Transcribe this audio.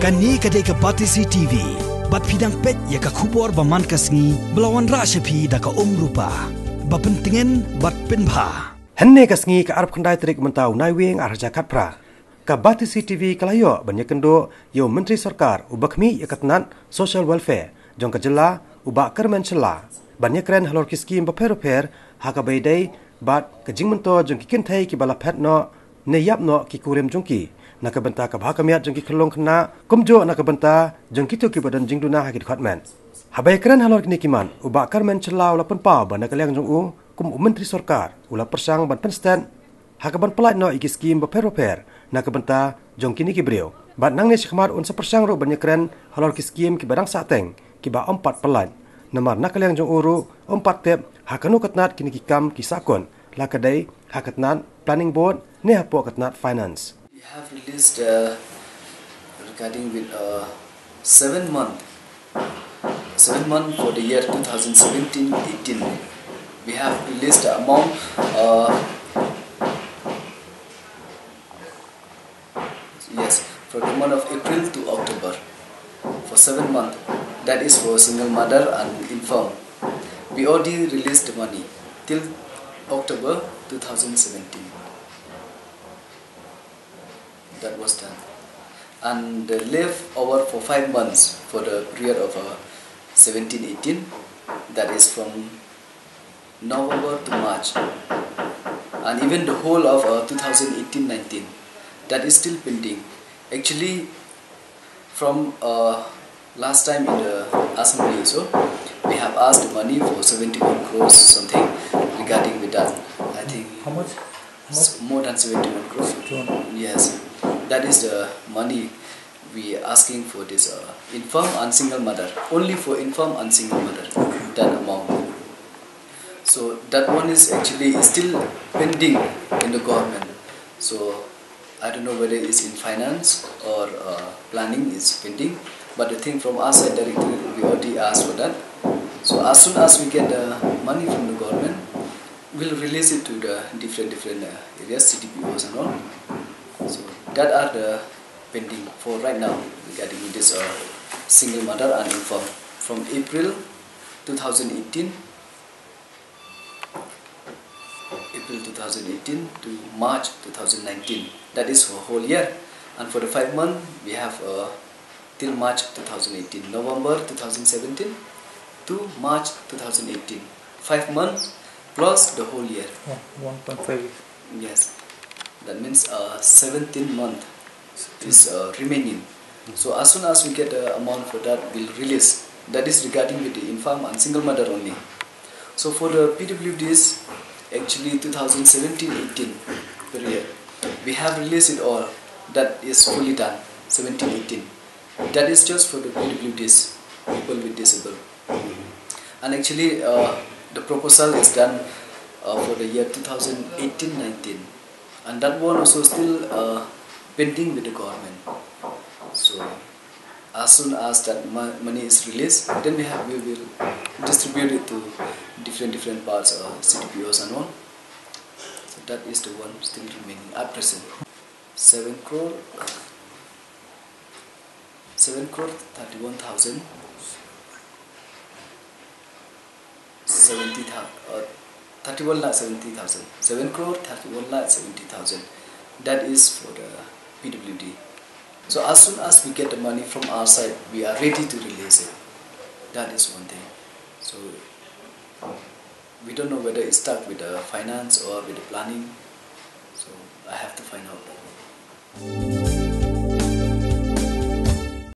Kani kadai ke Batisi TV. Bat pidang pet ya ka kubor baman kasngi belawan rasyapi da ka rupa. Bapentingan bat penpa. Henne kasngi ka arab kandai terik mentau naiwing arja katpra. Ka Batisi TV kalayo banyak kendo yo Myntri Sarkar ubakmi ya katnan social welfare jong kajela ubak kermen cela. Banyak keren halor kiskim baper-baper haka baydai bat kajing mento jong kikin thai ki bala pet no ne yap no ki kurem jong ki. Nak benta ka bhaka miat jong ki khlong khna kumjo nak benta jong ki to ki badan jing Duna ha ki Dkhot men. Habai keren halor kini kiman ubak kermen cela ula pen pa ban kaliang jong u kum Myntri Sarkar ula persang ban penstan haka ban pelai no iki skim baper-baper nak benta jong kini ki breu. Bat nang ne sikhmar un sepersang ro banyak keren halor ki skim ki badang sateng ki ba 4 pelai. Namar nakaliang jong uru 4 tep hakanu katnat kini kikam kisakon lakadai hakatnat planning board ne hapo katnat finance. We have released regarding with 7 month for the year 2017-18. We have released the amount for the month of April to October for 7 months. That is for single mother and infirm. We already released the money till October 2017. That was done. And left over for 5 months for the period of 17-18. That is from November to March. And even the whole of 2018-19. That is still pending. Actually, from last time in the assembly, so we have asked money for 71 crores something regarding with that. I think how much? More than 71 crores. Yes, that is the money we are asking for this infirm and single mother. Only for infirm and single mother, that amount. So that one is actually still pending in the government. So I don't know whether it's in finance or planning is pending. But the thing from our side directly, we already asked for that. So as soon as we get the money from the government, we'll release it to the different areas, CDPOs and all. So that are the pending for right now regarding this single mother and infirm from April 2018 to March 2019. That is for whole year, and for the 5 months we have till March 2018, November 2017 to March 2018. 5 months plus the whole year. 1.5. Yes, that means 17 months is remaining. So as soon as we get the amount for that, we'll release. That is regarding with the infirm and single mother only. So for the PWDs, actually 2017-18 period, we have released it all. That is fully done. 17-18. That is just for the PWDs, people with disability. And actually, the proposal is done for the year 2018-19, and that one also still pending with the government. So as soon as that money is released, then we will distribute it to different parts of CDPOs and all. So that is the one still remaining at present. 7 crore 31,000 31 lakh 70,000. 7 crore 31 lakh 70,000. That is for the PWD. So as soon as we get the money from our side, we are ready to release it. That is one thing. So we don't know whether it's stuck with the finance or with the planning. So I have to